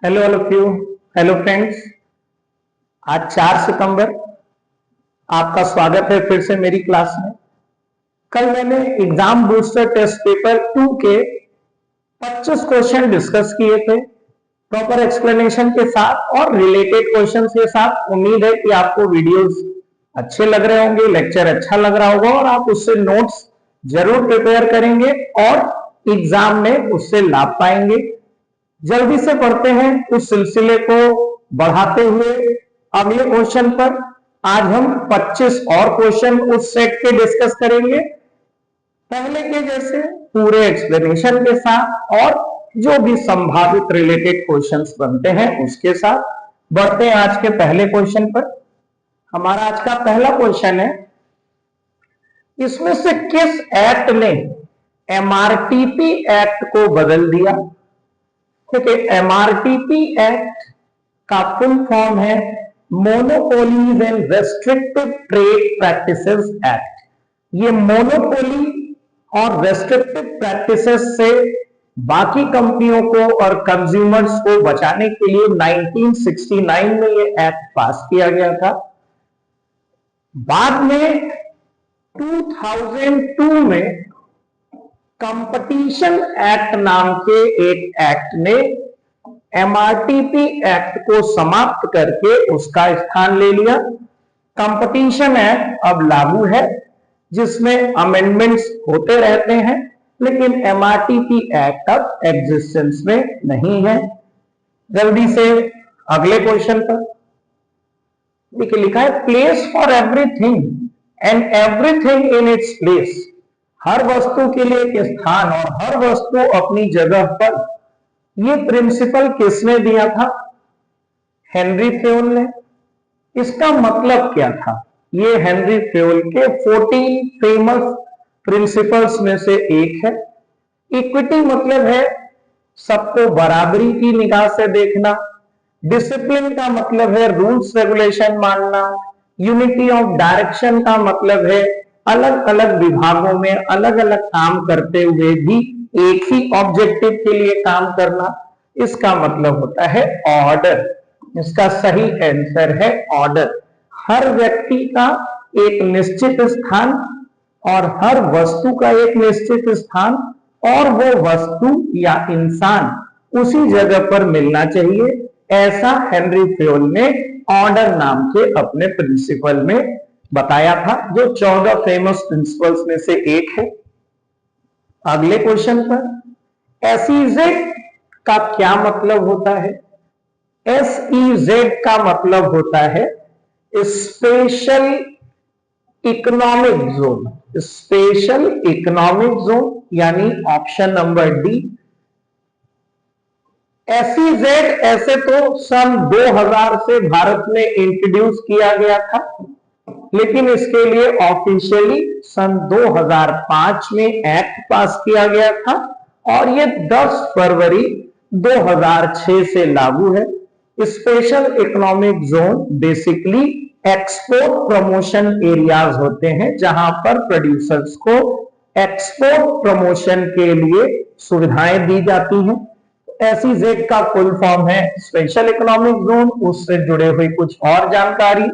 Hello all of you. Hello friends. आज 4 सितंबर, आपका स्वागत है फिर से मेरी क्लास में। कल मैंने एग्जाम बूस्टर टेस्ट पेपर 2 के 25 क्वेश्चन डिस्कस किए थे प्रॉपर एक्सप्लेनेशन के साथ और रिलेटेड क्वेश्चंस के साथ। उम्मीद है कि आपको वीडियोस अच्छे लग रहे होंगे, लेक्चर अच्छा लग रहा होगा और आप उससे नोट्स जरूर प्रिपेयर करेंगे और एग्जाम में उससे लाभ पाएंगे। जल्दी से पढ़ते हैं उस सिलसिले को बढ़ाते हुए अगले क्वेश्चन पर। आज हम 25 और क्वेश्चन उस सेट के डिस्कस करेंगे, पहले के जैसे पूरे एक्सप्लेनेशन के साथ और जो भी संभावित रिलेटेड क्वेश्चंस बनते हैं उसके साथ। बढ़ते हैं आज के पहले क्वेश्चन पर। हमारा आज का पहला क्वेश्चन है, इसमें से किस एक्ट ने एमआरटीपी एक्ट को बदल दिया? ठीक है, एमआरटीपी एक्ट का फुल फॉर्म है monopolies and restrictive trade practices act. ये मोनोपोली और रेस्ट्रिक्टिव प्रैक्टिसेस से बाकी कंपनियों को और कंज्यूमर्स को बचाने के लिए 1969 में ये एक्ट पास किया गया था। बाद में 2002 में कंपटीशन एक्ट नाम के एक एक्ट ने एमआरटीपी एक्ट को समाप्त करके उसका स्थान ले लिया। कंपटीशन एक्ट अब लागू है जिसमें अमेंडमेंट्स होते रहते हैं, लेकिन एमआरटीपी एक्ट अब एग्जिस्टेंस में नहीं है। जल्दी से अगले क्वेश्चन पर। देखिए, लिखा है place for everything and everything in its place. हर वस्तु के लिए एक स्थान और हर वस्तु अपनी जगह पर। ये प्रिंसिपल किसने दिया था? हेनरी फ्योल ने। इसका मतलब क्या था? ये हेनरी फ्योल के 14 फेमस प्रिंसिपल्स में से एक है। इक्विटी मतलब है सबको बराबरी की निगाह से देखना। डिसिप्लिन का मतलब है रूल्स रेगुलेशन मानना। यूनिटी ऑफ डायरेक्शन का मतलब है अलग अलग विभागों में अलग अलग काम करते हुए भी एक ही ऑब्जेक्टिव के लिए काम करना। इसका मतलब होता है ऑर्डर। इसका सही आंसर है ऑर्डर। हर व्यक्ति का एक निश्चित स्थान और हर वस्तु का एक निश्चित स्थान और वो वस्तु या इंसान उसी जगह पर मिलना चाहिए, ऐसा हेनरी फ्योल ने ऑर्डर नाम के अपने प्रिंसिपल में बताया था, जो 14 फेमस प्रिंसिपल्स में से एक है। अगले क्वेश्चन पर, एसईजेड का क्या मतलब होता है? एसईजेड का मतलब होता है special economic zone. Special economic zone यानी ऑप्शन नंबर डी। एसईजेड ऐसे तो सन 2000 से भारत में इंट्रोड्यूस किया गया था, लेकिन इसके लिए ऑफिशियली सन 2005 में एक्ट पास किया गया था और ये 10 फरवरी 2006 से लागू है। Special economic zone basically export promotion areas होते हैं, जहां पर प्रोड्यूसर्स को एक्सपोर्ट प्रमोशन के लिए सुविधाएं दी जाती हैं। एसईजेड का फुल फॉर्म है स्पेशल इकोनॉमिक जोन। उससे जुड़े हुए कुछ और जानकारी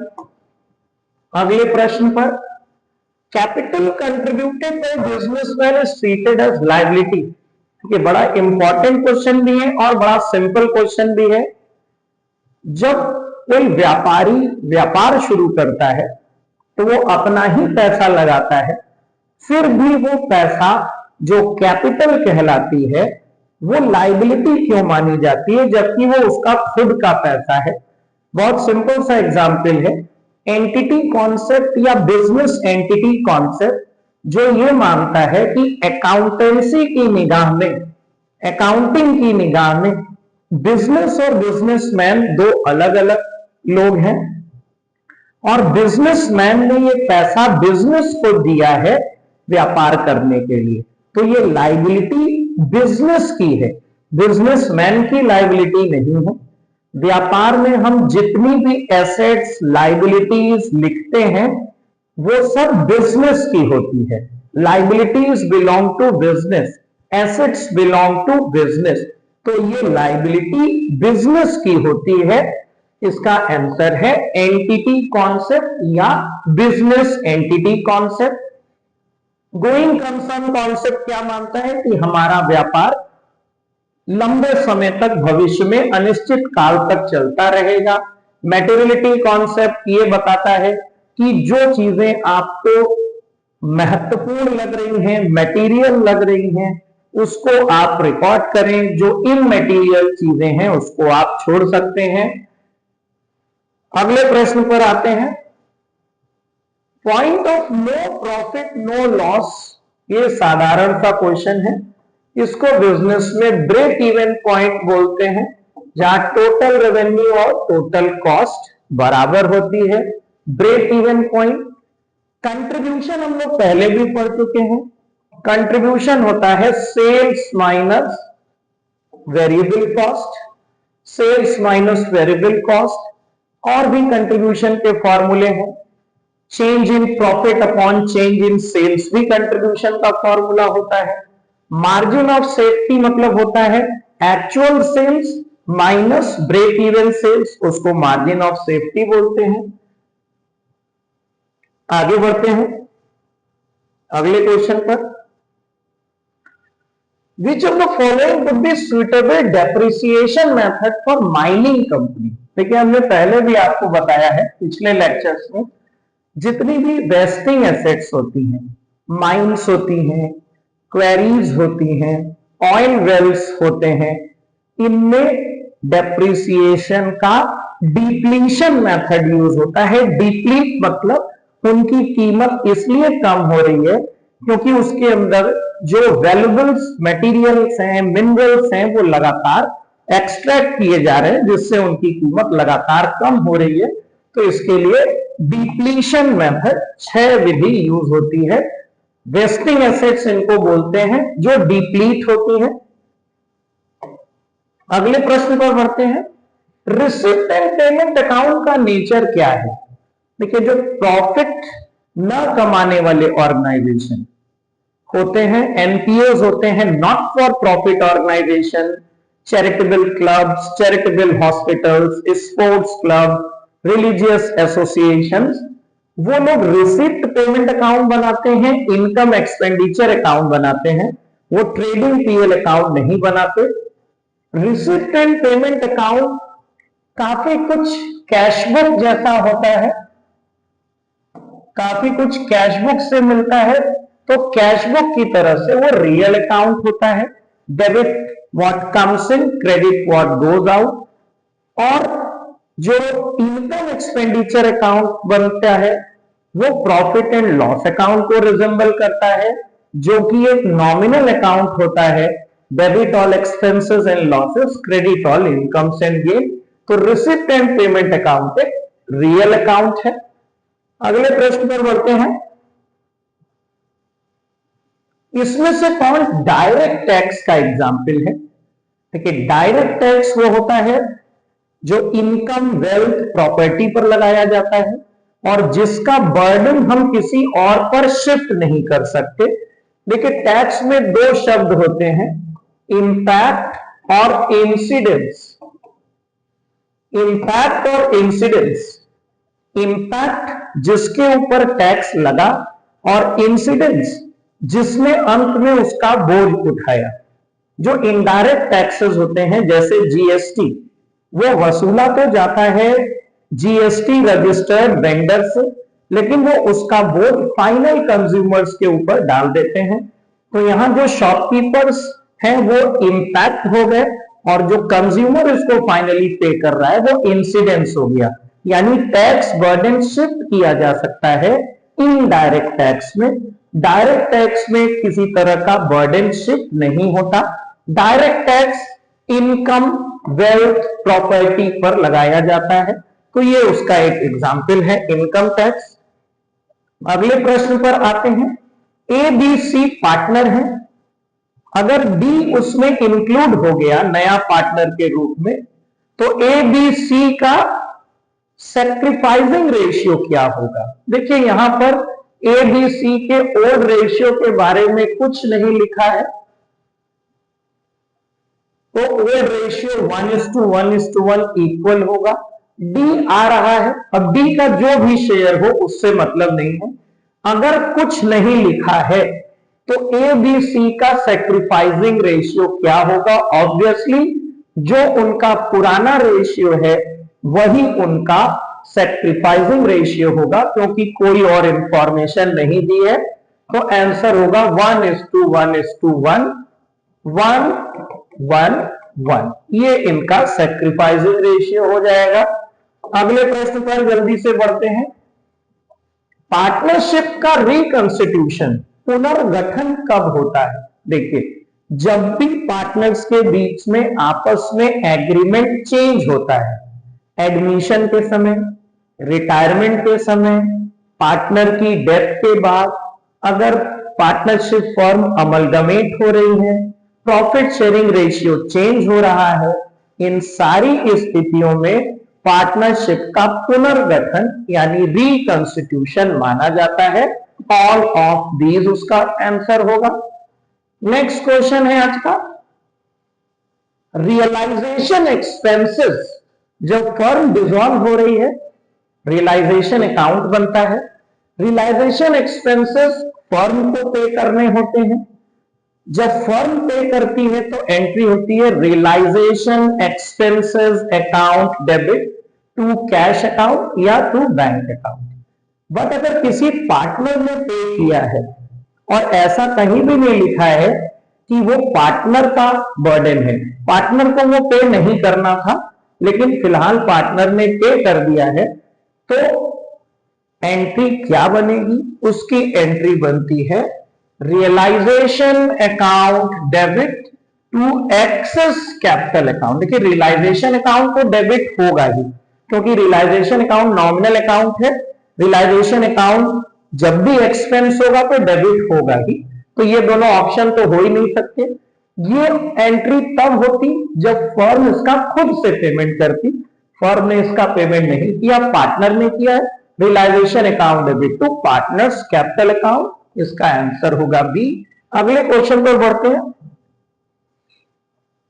अगले प्रश्न पर। Capital contributed by businessman is treated as liability. ये बड़ा इंपॉर्टेंट क्वेश्चन भी है और बड़ा सिंपल क्वेश्चन भी है। जब कोई व्यापारी व्यापार शुरू करता है तो वो अपना ही पैसा लगाता है, फिर भी वो पैसा जो कैपिटल कहलाती है वो लायबिलिटी क्यों मानी जाती है, जबकि वो उसका खुद का पैसा है? बहुत सिंपल सा एग्जाम्पल है एंटिटी कॉन्सेप्ट या बिजनेस एंटिटी कॉन्सेप्ट, जो ये मानता है कि अकाउंटेंसी की निगाह में, अकाउंटिंग की निगाह में बिजनेस और बिजनेसमैन दो अलग अलग लोग हैं और बिजनेसमैन ने ये पैसा बिजनेस को दिया है व्यापार करने के लिए, तो ये लायबिलिटी बिजनेस की है, बिजनेसमैन की लायबिलिटी नहीं है। व्यापार में हम जितनी भी एसेट्स लायबिलिटीज लिखते हैं वो सब बिजनेस की होती है। Liabilities belong to business, assets belong to business. तो ये लायबिलिटी बिजनेस की होती है। इसका आंसर है एंटिटी कॉन्सेप्ट या business entity concept. Going concern concept क्या मानता है कि हमारा व्यापार लंबे समय तक भविष्य में अनिश्चित काल तक चलता रहेगा। मैटेरियलिटी कॉन्सेप्ट ये बताता है कि जो चीजें आपको महत्वपूर्ण लग रही हैं, मटेरियल लग रही हैं, उसको आप रिकॉर्ड करें, जो इमैटेरियल चीजें हैं उसको आप छोड़ सकते हैं। अगले प्रश्न पर आते हैं। Point of no profit no loss, ये साधारण सा क्वेश्चन है। इसको बिजनेस में ब्रेक इवन पॉइंट बोलते हैं, जहां टोटल रेवेन्यू और टोटल कॉस्ट बराबर होती है। Break even point. कंट्रीब्यूशन हम लोग पहले भी पढ़ चुके हैं। कंट्रीब्यूशन होता है sales minus variable cost, sales minus variable cost. और भी कंट्रीब्यूशन के फॉर्मूले हैं। Change in profit upon change in sales भी कंट्रीब्यूशन का फॉर्मूला होता है। मार्जिन ऑफ सेफ्टी मतलब होता है actual sales minus break even sales, उसको मार्जिन ऑफ सेफ्टी बोलते हैं। आगे बढ़ते हैं अगले क्वेश्चन पर। Which of the following would be suitable depreciation method for mining company. देखिए, हमने पहले भी आपको बताया है पिछले लेक्चर्स में, जितनी भी वेस्टिंग एसेट्स होती हैं, माइंस होती हैं, क्वेरीज होती हैं, ऑयल वेल्स होते हैं, इनमें डेप्रिसिएशन का डिप्लीशन मेथड यूज होता है। डिप्लीट मतलब उनकी कीमत इसलिए कम हो रही है क्योंकि उसके अंदर जो वैल्यूएबल्स मटेरियल्स हैं, मिनरल्स हैं, वो लगातार एक्सट्रैक्ट किए जा रहे हैं, जिससे उनकी कीमत लगातार कम हो रही है। तो इसके लिए डिप्लीशन मेथड 6 विधि यूज होती है। वेस्टिंग एसेट्स इनको बोलते हैं जो डिप्लीट होती है। अगले प्रश्न पर बढ़ते हैं। रिसिप्ट एंड पेमेंट अकाउंट का नेचर क्या है। देखिए, जो प्रॉफिट न कमाने वाले ऑर्गेनाइजेशन होते हैं, एनपीओज होते हैं, not for profit organization, charitable clubs, charitable hospitals, sports club, religious associations, वो लोग रिसिप्ट पेमेंट अकाउंट बनाते हैं, इनकम एक्सपेंडिचर अकाउंट बनाते हैं, वो ट्रेडिंग पीएल अकाउंट नहीं बनाते। रिसिप्ट एंड पेमेंट अकाउंट काफी कुछ कैशबुक जैसा होता है, काफी कुछ कैशबुक से मिलता है, तो कैशबुक की तरह से वो रियल अकाउंट होता है। Debit what comes in, credit what goes out. और जो इनकम एक्सपेंडिचर अकाउंट बनता है वो प्रॉफिट एंड लॉस अकाउंट को रिजेंबल करता है, जो कि एक नॉमिनल अकाउंट होता है। Debit all expenses and losses, credit all incomes and gain. तो रिसिप्ट एंड पेमेंट अकाउंट एक रियल अकाउंट है। अगले प्रश्न पर बढ़ते हैं। इसमें से कौन डायरेक्ट टैक्स का एग्जाम्पल है। देखिए, डायरेक्ट टैक्स वो होता है जो इनकम, वेल्थ, प्रॉपर्टी पर लगाया जाता है और जिसका बर्डन हम किसी और पर शिफ्ट नहीं कर सकते। देखिए, टैक्स में 2 शब्द होते हैं, इंपैक्ट और इंसिडेंस। इंपैक्ट और इंसिडेंस। इंपैक्ट जिसके ऊपर टैक्स लगा और इंसिडेंस जिसने अंत में उसका बोझ उठाया। जो इनडायरेक्ट टैक्सेस होते हैं जैसे जीएसटी, वो वसूला तो जाता है जीएसटी रजिस्टर्ड वेंडर से, लेकिन वो उसका बोझ फाइनल कंज्यूमर्स के ऊपर डाल देते हैं। तो यहां जो शॉपकीपर्स हैं वो इंपैक्ट हो गए और जो कंज्यूमर इसको फाइनली पे कर रहा है वो इंसिडेंस हो गया। यानी टैक्स बर्डन शिफ्ट किया जा सकता है इनडायरेक्ट टैक्स में। डायरेक्ट टैक्स में किसी तरह का बर्डन शिफ्ट नहीं होता। Direct tax income, wealth, property पर लगाया जाता है। तो ये उसका एक एग्जाम्पल है, इनकम टैक्स। अगले प्रश्न पर आते हैं। ए बी सी पार्टनर है, अगर डी उसमें इंक्लूड हो गया नया पार्टनर के रूप में, तो ए बी सी का सैक्रिफाइसिंग रेशियो क्या होगा। देखिए, यहां पर ए बी सी के ओड रेशियो के बारे में कुछ नहीं लिखा है। तो ओल्ड रेशियो 1:1:1 इक्वल होगा। डी आ रहा है, अब डी का जो भी शेयर हो उससे मतलब नहीं है। अगर कुछ नहीं लिखा है तो ए बी सी का सैक्रिफाइसिंग रेशियो क्या होगा? ऑब्वियसली जो उनका पुराना रेशियो है वही उनका सैक्रिफाइसिंग रेशियो होगा, क्योंकि कोई और इंफॉर्मेशन नहीं दी है। तो आंसर होगा 1:1:1 1 1 1। ये इनका सैक्रिफाइसिंग रेशियो हो जाएगा। अगले प्रश्न पर जल्दी से बढ़ते हैं। पार्टनरशिप का रिकंस्टिट्यूशन, पुनर्गठन कब होता है? देखिए, जब भी पार्टनर्स के बीच में आपस में एग्रीमेंट चेंज होता है, एडमिशन के समय, रिटायरमेंट के समय, पार्टनर की डेथ के बाद, अगर पार्टनरशिप फॉर्म अमलगमेट हो रही है, प्रॉफिट शेयरिंग रेशियो चेंज हो रहा है, इन सारी स्थितियों में पार्टनरशिप का पुनर्गठन यानी रिकंस्टिट्यूशन माना जाता है। ऑल ऑफ दीज उसका आंसर होगा। नेक्स्ट क्वेश्चन है आज का, रियलाइजेशन एक्सपेंसेस, जब फर्म डिसॉल्व हो रही है रियलाइजेशन अकाउंट बनता है। रियलाइजेशन एक्सपेंसेस फर्म को पे करने होते हैं। जब फर्म पे करती है तो एंट्री होती है realization expenses account debit to cash account या टू बैंक अकाउंट। बट अगर किसी पार्टनर ने पे किया है और ऐसा कहीं भी नहीं लिखा है कि वो पार्टनर का बर्डन है, पार्टनर को वो पे नहीं करना था लेकिन फिलहाल पार्टनर ने पे कर दिया है, तो एंट्री क्या बनेगी? उसकी एंट्री बनती है realization account debit to excess capital account. देखिए, रियलाइजेशन अकाउंट तो डेबिट होगा ही, क्योंकि रियलाइजेशन अकाउंट नॉमिनल अकाउंट है। रियलाइजेशन अकाउंट जब भी एक्सपेंस होगा तो डेबिट होगा ही, तो ये दोनों ऑप्शन तो हो ही नहीं सकते। ये एंट्री तब होती जब फर्म इसका खुद से पेमेंट करती। फर्म ने इसका पेमेंट नहीं किया, पार्टनर ने किया है। Realization account debit to partners capital account, इसका आंसर होगा बी। अगले क्वेश्चन पर बढ़ते हैं।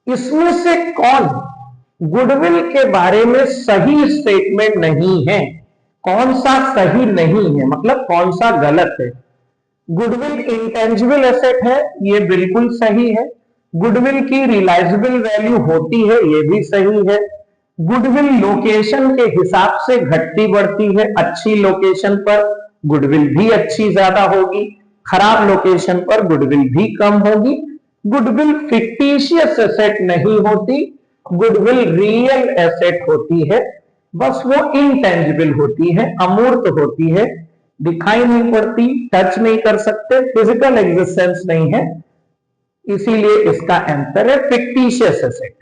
इसमें से कौन गुडविल के बारे में सही स्टेटमेंट नहीं है? कौन सा सही नहीं है, मतलब कौन सा गलत है? गुडविल इंटेंजिबल एसेट है, ये बिल्कुल सही है। गुडविल की रियलाइजेबल वैल्यू होती है, ये भी सही है। गुडविल लोकेशन के हिसाब से घटती बढ़ती है, अच्छी लोकेशन पर गुडविल भी अच्छी ज्यादा होगी, खराब लोकेशन पर गुडविल भी कम होगी। गुडविल फिक्टिशियस एसेट नहीं होती, गुडविल रियल एसेट होती है, बस वो इंटेंजिबल होती है, अमूर्त होती है, दिखाई नहीं पड़ती, टच नहीं कर सकते, फिजिकल एग्जिस्टेंस नहीं है, इसीलिए इसका आंसर है fictitious asset.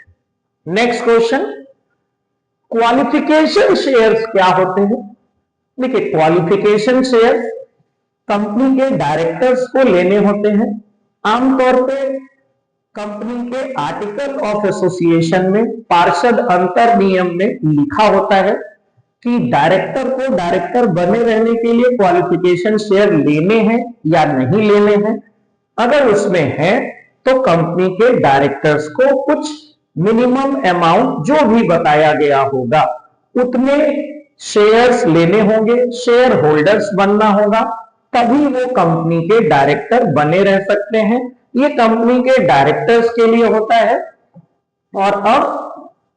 Next question, qualification shares क्या होते हैं? देखिए, क्वालिफिकेशन शेयर्स कंपनी के डायरेक्टर्स को लेने होते हैं। आमतौर पे कंपनी के आर्टिकल ऑफ एसोसिएशन में पार्षद अंतर नियम में लिखा होता है कि डायरेक्टर को डायरेक्टर बने रहने के लिए क्वालिफिकेशन शेयर लेने हैं या नहीं लेने हैं। अगर उसमें है तो कंपनी के डायरेक्टर्स को कुछ मिनिमम अमाउंट जो भी बताया गया होगा उतने शेयर्स लेने होंगे, शेयर होल्डर्स बनना होगा, तभी वो कंपनी के डायरेक्टर बने रह सकते हैं। ये कंपनी के डायरेक्टर्स के लिए होता है। और अब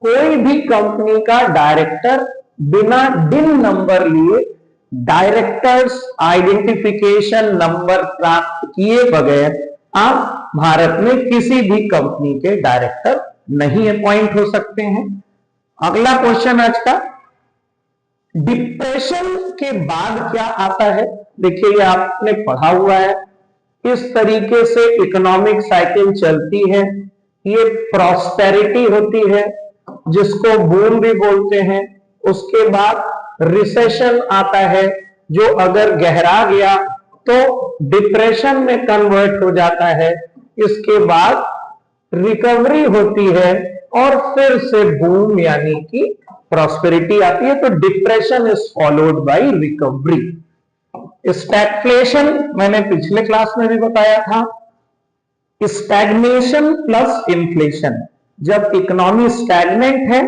कोई भी कंपनी का डायरेक्टर बिना डिन नंबर लिए, डायरेक्टर्स आइडेंटिफिकेशन नंबर प्राप्त किए बगैर आप भारत में किसी भी कंपनी के डायरेक्टर नहीं अपॉइंट हो सकते हैं। अगला क्वेश्चन आज का, डिप्रेशन के बाद क्या आता है? देखिए, ये आपने पढ़ा हुआ है, इस तरीके से इकोनॉमिक साइकिल चलती है। ये प्रॉस्पेरिटी होती है जिसको बूम भी बोलते हैं, उसके बाद रिसेशन आता है जो अगर गहरा गया तो डिप्रेशन में कन्वर्ट हो जाता है, इसके बाद रिकवरी होती है और फिर से बूम यानी कि प्रॉस्पेरिटी आती है। तो depression is followed by recovery. Stagflation मैंने पिछले क्लास में भी बताया था, स्टैग्नेशन प्लस इन्फ्लेशन, जब इकोनॉमी स्टैग्नेंट है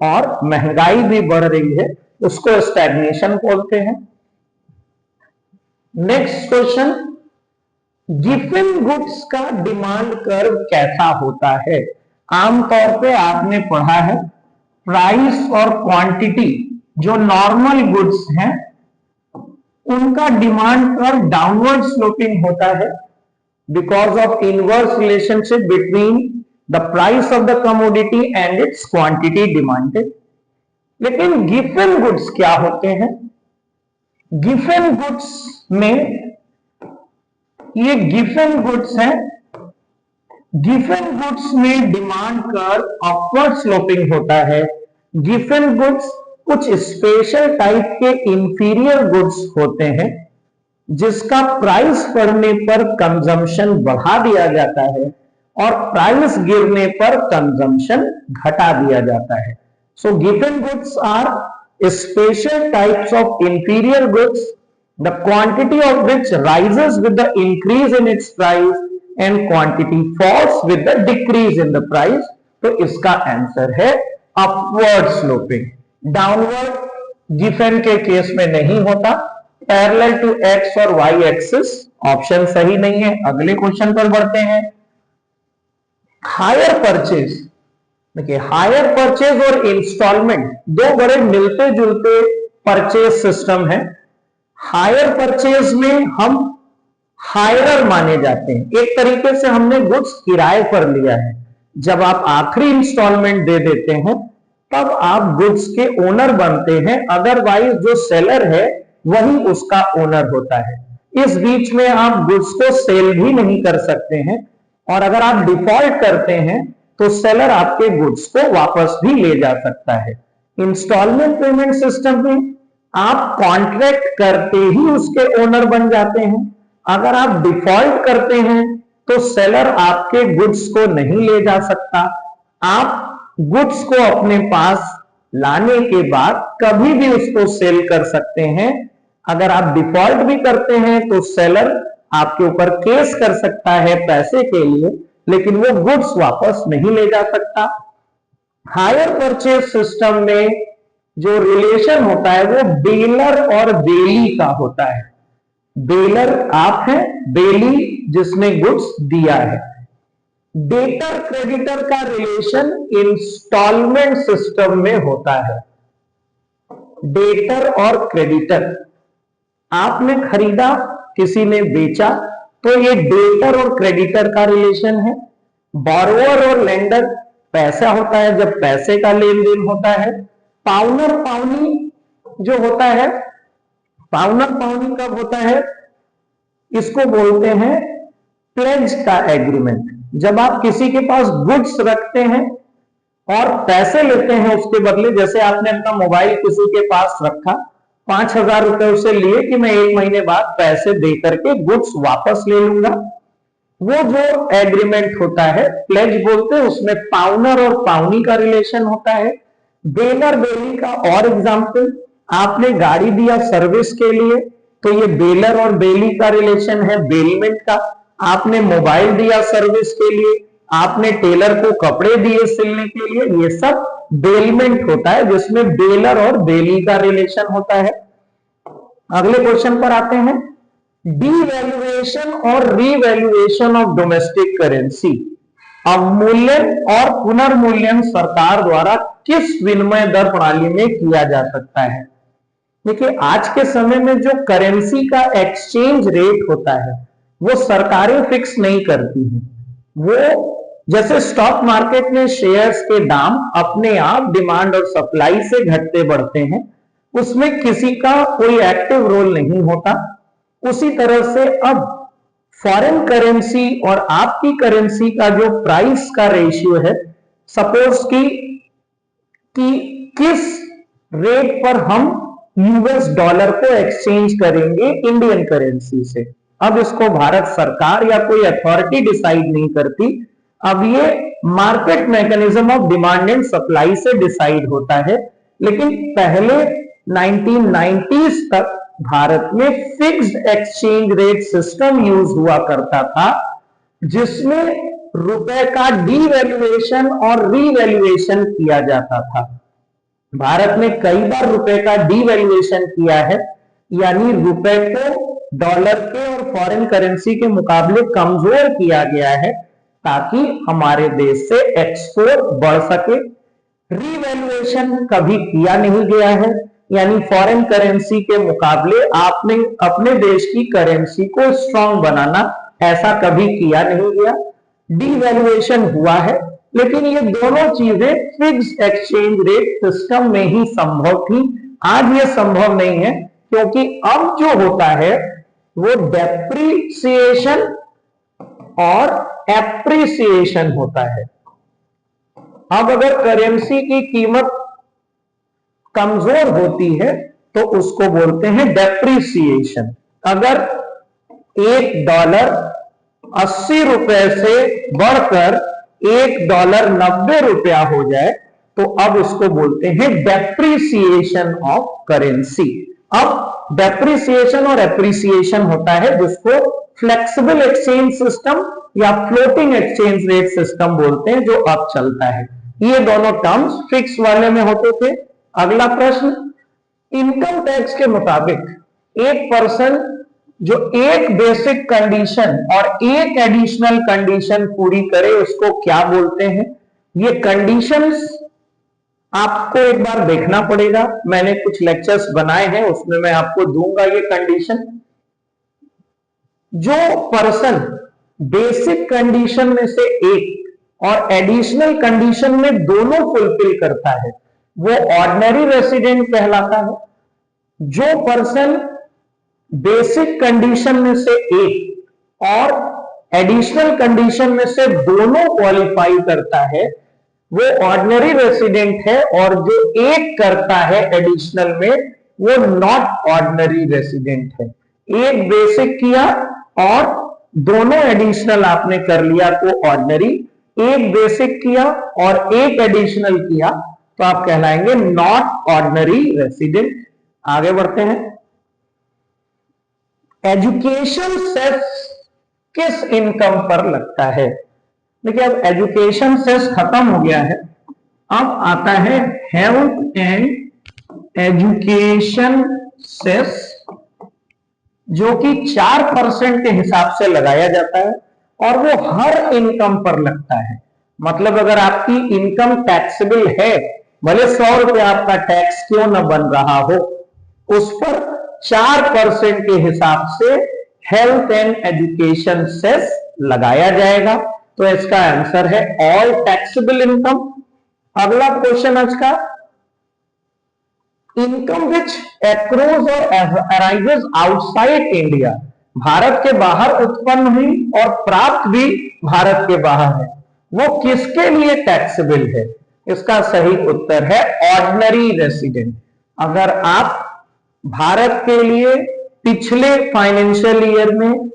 और महंगाई भी बढ़ रही है, उसको स्टैग्नेशन बोलते हैं। नेक्स्ट क्वेश्चन, गिवन गुड्स का डिमांड कर्व कैसा होता है? आमतौर पे आपने पढ़ा है प्राइस और क्वांटिटी, जो नॉर्मल गुड्स हैं उनका डिमांड कर्व डाउनवर्ड स्लोपिंग होता है because of inverse relationship between the price of the commodity and it's quantity demanded. लेकिन गिवन गुड्स क्या होते हैं? गिवन गुड्स में ये गिवन गुड्स है, गिवन गुड्स में डिमांड कर्व अपवर्ड स्लोपिंग होता है। गिवन गुड्स कुछ स्पेशल टाइप के इंफीरियर गुड्स होते हैं जिसका प्राइस बढ़ने पर कंजम्पशन बढ़ा दिया जाता है और प्राइस गिरने पर कंजम्पशन घटा दिया जाता है। So given goods are special types of inferior goods, the quantity of which rises with the increase in its price and quantity falls with the decrease in the price। तो इसका answer है upward sloping. Downward given के case में नहीं होता, parallel to x और Y axis option सही नहीं है। अगले क्वेश्चन पर बढ़ते हैं। हायर परचेज, देखिए हायर परचेज और इंस्टॉलमेंट दो बड़े मिलते जुलते परचेज सिस्टम है। हायर परचेज में हम हायरर माने जाते हैं, एक तरीके से हमने गुड्स किराए पर लिया है। जब आप आखिरी इंस्टॉलमेंट दे देते हैं तब आप गुड्स के ओनर बनते हैं, अदरवाइज जो सेलर है वही उसका ओनर होता है। इस बीच में आप गुड्स को सेल भी नहीं कर सकते हैं और अगर आप डिफॉल्ट करते हैं तो सेलर आपके गुड्स को वापस भी ले जा सकता है। इंस्टॉलमेंट पेमेंट सिस्टम में आप कॉन्ट्रैक्ट करते ही उसके ओनर बन जाते हैं। अगर आप डिफॉल्ट करते हैं तो सेलर आपके गुड्स को नहीं ले जा सकता। आप गुड्स को अपने पास लाने के बाद कभी भी उसको सेल कर सकते हैं। अगर आप डिफॉल्ट भी करते हैं तो सेलर आपके ऊपर केस कर सकता है पैसे के लिए, लेकिन वो गुड्स वापस नहीं ले जा सकता। हायर परचेज सिस्टम में जो रिलेशन होता है वो बेलर और बेली का होता है। बेलर आप हैं, बेली जिसने गुड्स दिया है। डेटर क्रेडिटर का रिलेशन इंस्टॉलमेंट सिस्टम में होता है। डेटर और क्रेडिटर, आपने खरीदा, किसी ने बेचा, तो ये डेटर और क्रेडिटर का रिलेशन है। बॉरोवर और लेंडर, पैसा होता है जब पैसे का लेन देन होता है। पाउनर पाउनी जो होता है, पाउनर पाउनी कब होता है? इसको बोलते हैं प्लेज का एग्रीमेंट। जब आप किसी के पास गुड्स रखते हैं और पैसे लेते हैं उसके बदले, जैसे आपने अपना मोबाइल किसी के पास रखा, 5,000 रुपए उसे लिए कि मैं 1 महीने बाद पैसे दे करके गुड्स वापस ले लूंगा, वो जो एग्रीमेंट होता है प्लेज बोलते हैं, उसमें पाउनर और पाउनी का रिलेशन होता है। बेलर बेली का और एग्जांपल, आपने गाड़ी दिया सर्विस के लिए तो ये बेलर और बेली का रिलेशन है, बेलमेंट का। आपने मोबाइल दिया सर्विस के लिए, आपने टेलर को कपड़े दिए सिलने के लिए, ये सब बेलमेंट होता है जिसमें बेलर और बेली का रिलेशन होता है। अगले क्वेश्चन पर आते हैं। डीवैल्यूएशन और रीवैल्यूएशन ऑफ डोमेस्टिक करेंसी, अवमूल्यन और पुनर्मूल्यन सरकार द्वारा किस विनिमय दर प्रणाली में किया जा सकता है? देखिए आज के समय में जो करेंसी का एक्सचेंज रेट होता है वो सरकारें फिक्स नहीं करती हैं। वो जैसे स्टॉक मार्केट में शेयर्स के दाम अपने आप डिमांड और सप्लाई से घटते बढ़ते हैं, उसमें किसी का कोई एक्टिव रोल नहीं होता। उसी तरह से अब फॉरेन करेंसी और आपकी करेंसी का जो प्राइस का रेशियो है, सपोज कि किस रेट पर हम यूएस डॉलर को एक्सचेंज करेंगे इंडियन करेंसी से, अब इसको भारत सरकार या कोई अथॉरिटी डिसाइड नहीं करती। अब ये market mechanism of demand and supply से डिसाइड होता है। लेकिन पहले 1990s तक भारत में fixed exchange rate system use हुआ करता था, जिसमें रुपए का डीवैल्यूएशन और रीवैल्यूएशन किया जाता था। भारत ने कई बार रुपए का डीवैल्यूएशन किया है, यानी रुपए को डॉलर के और फॉरेन करेंसी के मुकाबले कमजोर किया गया है ताकि हमारे देश से एक्सपोर्ट बढ़ सके। रीवैल्यूएशन कभी किया नहीं गया है, यानी फॉरेन करेंसी के मुकाबले आपने अपने देश की करेंसी को स्ट्रांग बनाना, ऐसा कभी किया नहीं गया। डीवैल्यूएशन हुआ है, लेकिन ये दोनों चीजें फिक्स्ड एक्सचेंज रेट सिस्टम में ही संभव थी। आज ये संभव नहीं है, क्योंकि अब जो होता है वो डेप्रिसिएशन और एप्रिसिएशन होता है। अब अगर करेंसी की कीमत कमजोर होती है तो उसको बोलते हैं डेप्रिसिएशन। अगर $1 80 रुपए से बढ़कर $1 90 हो जाए तो अब उसको बोलते हैं डेप्रिसिएशन ऑफ करेंसी। अब डेप्रिसिएशन और एप्रिसिएशन होता है जिसको फ्लेक्सिबल एक्सचेंज सिस्टम या फ्लोटिंग एक्सचेंज रेट सिस्टम बोलते हैं, जो अब चलता है। ये दोनों टर्म्स फिक्स वाले में होते थे। अगला प्रश्न, इनकम टैक्स के मुताबिक एक पर्सन जो एक बेसिक कंडीशन और एक एडिशनल कंडीशन पूरी करे उसको क्या बोलते हैं? ये कंडीशंस आपको एक बार देखना पड़ेगा, मैंने कुछ लेक्चर्स बनाए हैं उसमें मैं आपको दूंगा ये कंडीशन। जो पर्सन बेसिक कंडीशन में से एक और एडिशनल कंडीशन में दोनों फुलफिल करता है वो ऑर्डिनरी रेसिडेंट कहलाता है। जो पर्सन बेसिक कंडीशन में से एक और एडिशनल कंडीशन में से दोनों क्वालिफाई करता है वो ऑर्डिनरी रेसिडेंट है, और जो एक करता है एडिशनल में वो नॉट ऑर्डिनरी रेसिडेंट है। एक बेसिक किया और दोनों एडिशनल आपने कर लिया तो ऑर्डिनरी, एक बेसिक किया और एक एडिशनल किया तो आप कहलाएंगे नॉट ऑर्डिनरी रेसिडेंट। आगे बढ़ते हैं। एजुकेशन सेस किस इनकम पर लगता है? देखिए, अब एजुकेशन सेस खत्म हो गया है, अब आता है हेल्थ एंड एजुकेशन सेस, जो कि 4% के हिसाब से लगाया जाता है और वो हर इनकम पर लगता है। मतलब अगर आपकी इनकम टैक्सेबल है, भले 100 रुपया आपका टैक्स क्यों न बन रहा हो, उस पर 4% के हिसाब से हेल्थ एंड एजुकेशन सेस लगाया जाएगा। तो इसका आंसर है ऑल टैक्सेबल इनकम। अगला क्वेश्चन आज का, इनकम विच एक्रूज और अराइजेस आउटसाइड इंडिया, भारत के बाहर उत्पन्न हुई और प्राप्त भी भारत के बाहर है, वो किसके लिए टैक्सेबल है? इसका सही उत्तर है ऑर्डिनरी रेसिडेंट। अगर आप भारत के लिए पिछले फाइनेंशियल ईयर में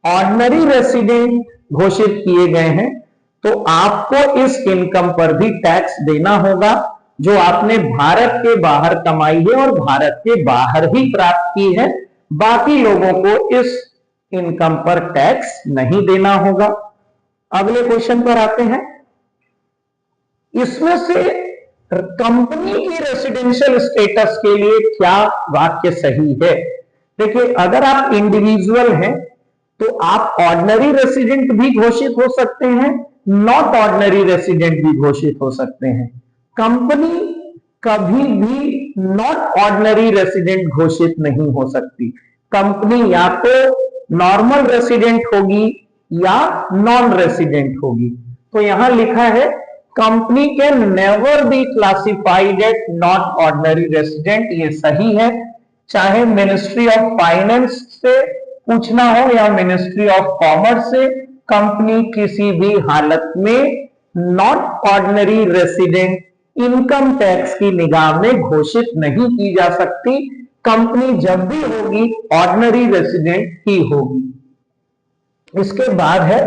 ऑर्डिनरी रेसिडेंट घोषित किए गए हैं तो आपको इस इनकम पर भी टैक्स देना होगा जो आपने भारत के बाहर कमाई है और भारत के बाहर ही प्राप्त की है। बाकी लोगों को इस इनकम पर टैक्स नहीं देना होगा। अगले क्वेश्चन पर आते हैं। इसमें से कंपनी की रेसिडेंशियल स्टेटस के लिए क्या वाक्य सही है? देखिए, अगर आप इंडिविजुअल हैं तो आप ऑर्डिनरी रेसिडेंट भी घोषित हो सकते हैं, नॉट ऑर्डिनरी रेसिडेंट भी घोषित हो सकते हैं। कंपनी कभी भी नॉट ऑर्डिनरी रेसिडेंट घोषित नहीं हो सकती। कंपनी या तो नॉर्मल रेसिडेंट होगी या नॉन रेसिडेंट होगी। तो यहां लिखा है company can never be classified at not ordinary resident. ये सही है, चाहे मिनिस्ट्री ऑफ फाइनेंस से पूछना हो या मिनिस्ट्री ऑफ कॉमर्स से, कंपनी किसी भी हालत में not ordinary resident income tax की निगाह में घोषित नहीं की जा सकती। कंपनी जब भी होगी ऑर्डिनरी रेसिडेंट ही होगी। इसके बाद है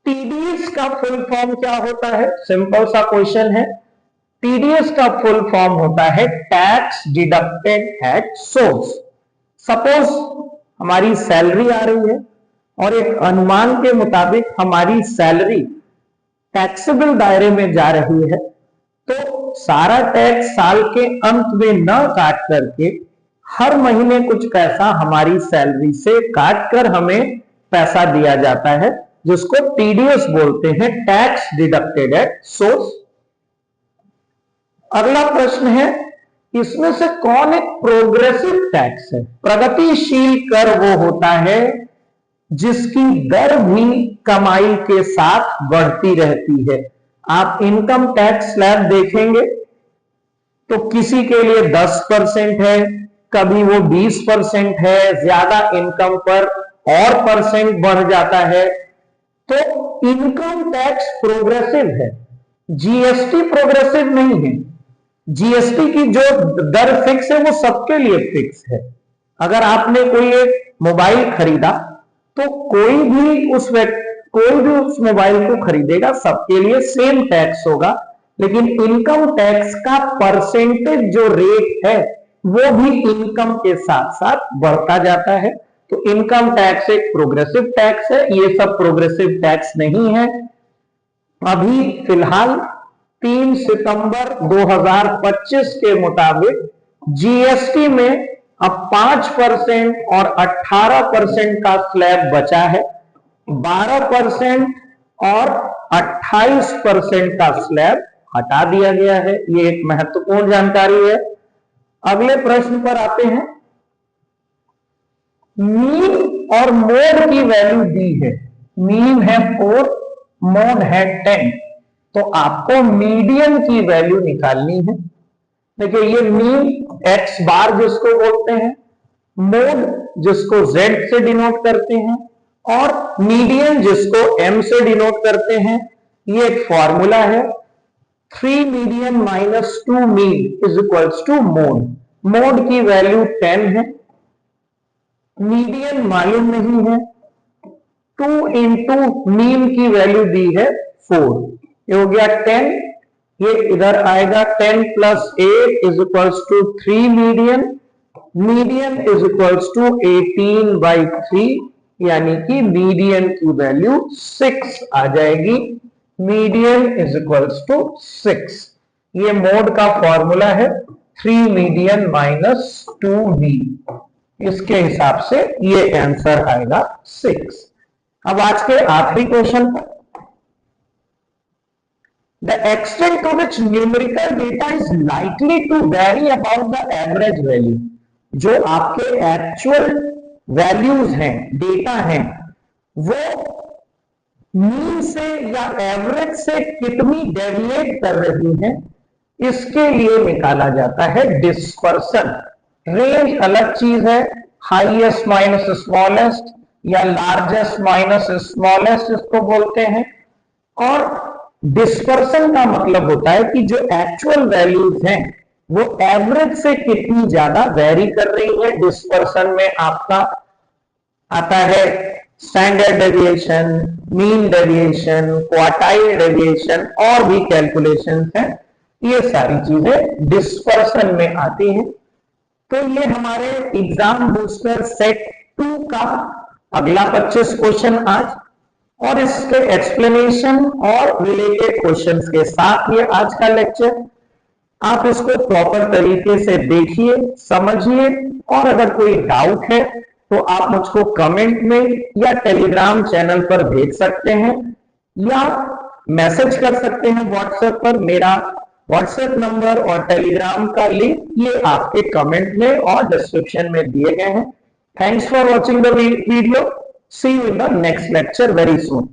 टीडीएस का फुल फॉर्म क्या होता है? सिंपल सा क्वेश्चन है। टीडीएस का फुल फॉर्म होता है tax deducted at source. Suppose हमारी सैलरी आ रही है और एक अनुमान के मुताबिक हमारी सैलरी टैक्सेबल दायरे में जा रही है, तो सारा टैक्स साल के अंत में न काट करके हर महीने कुछ पैसा हमारी सैलरी से काट कर हमें पैसा दिया जाता है, जिसको टीडीएस बोलते हैं, टैक्स डिडक्टेड एट सोर्स। अगला प्रश्न है, इसमें से कौन एक प्रोग्रेसिव टैक्स है? प्रगतिशील कर वो होता है जिसकी दर भी कमाई के साथ बढ़ती रहती है। आप इनकम टैक्स स्लैब देखेंगे तो किसी के लिए 10% है, कभी वो 20% है, ज्यादा इनकम पर और परसेंट बढ़ जाता है। तो इनकम टैक्स प्रोग्रेसिव है, जीएसटी प्रोग्रेसिव नहीं है। जीएसटी की जो दर फिक्स है वो सबके लिए फिक्स है। अगर आपने कोई एक मोबाइल खरीदा तो कोई भी उस मोबाइल को खरीदेगा, सबके लिए सेम टैक्स होगा, लेकिन इनकम टैक्स का परसेंटेज जो रेट है वो भी इनकम के साथ साथ बढ़ता जाता है। तो इनकम टैक्स एक प्रोग्रेसिव टैक्स है, ये सब प्रोग्रेसिव टैक्स नहीं है। अभी फिलहाल 3 सितंबर 2025 के मुताबिक जीएसटी में अब 5% और 18% का स्लैब बचा है, 12% और 28% का स्लैब हटा दिया गया है। ये एक महत्वपूर्ण जानकारी है। अगले प्रश्न पर आते हैं। मीन और मोड की वैल्यू दी है। मीन है 4, मोड है 10, तो आपको मीडियन की वैल्यू निकालनी है। देखिए, ये मीन एक्स बार जिसको बोलते हैं, मोड जिसको जेड से डिनोट करते हैं, और मीडियन जिसको एम से डिनोट करते हैं। ये एक फॉर्मूला है, 3 median minus 2 mean is equals to mode. Mode की वैल्यू 10 है, मीडियन मालूम नहीं है, 2 इंटू मीन की वैल्यू दी है 4, ये हो गया 10। ये इधर आएगा 10 plus 8 is equals to 3 median. Median is equals to 18/3, यानी कि मीडियन की वैल्यू 6 आ जाएगी। Median is equals to 6। ये मोड का फॉर्मूला है, 3 मीडियन माइनस 2 मीन। इसके हिसाब से ये आंसर आएगा 6। अब आज के आखिरी क्वेश्चन पर, the extent to which numerical data is likely to vary about the average value, जो आपके एक्चुअल वैल्यूज हैं, डेटा हैं, वो मीन से या एवरेज से कितनी डेविएट कर रही हैं, इसके लिए निकाला जाता है डिस्पर्सन। रेंज अलग चीज है, हाईएस्ट माइनस स्मॉलेस्ट या लार्जेस्ट माइनस स्मॉलेस्ट इसको बोलते हैं। और डिस्पर्सन का मतलब होता है कि जो एक्चुअल वैल्यूज हैं वो एवरेज से कितनी ज्यादा वेरी कर रही है। डिस्पर्सन में आपका आता है standard deviation, mean deviation, quartile deviation, और भी कैलकुलेशंस हैं। ये सारी चीजें डिस्पर्सन में आती हैं। तो ये हमारे एग्जाम बूस्टर सेट 2 का अगला 25 क्वेश्चन आज, और इसके एक्सप्लेनेशन और रिलेटेड क्वेश्चंस के साथ ये आज का लेक्चर। आप इसको प्रॉपर तरीके से देखिए, समझिए, और अगर कोई डाउट है तो आप मुझको कमेंट में या टेलीग्राम चैनल पर भेज सकते हैं, या मैसेज कर सकते हैं व्हाट्सएप पर। मेरा व्हाट्सएप नंबर और टेलीग्राम का लिंक ये आपके कमेंट में और डिस्क्रिप्शन में दिए गए हैं। Thanks for watching the video. See you in the next lecture very soon.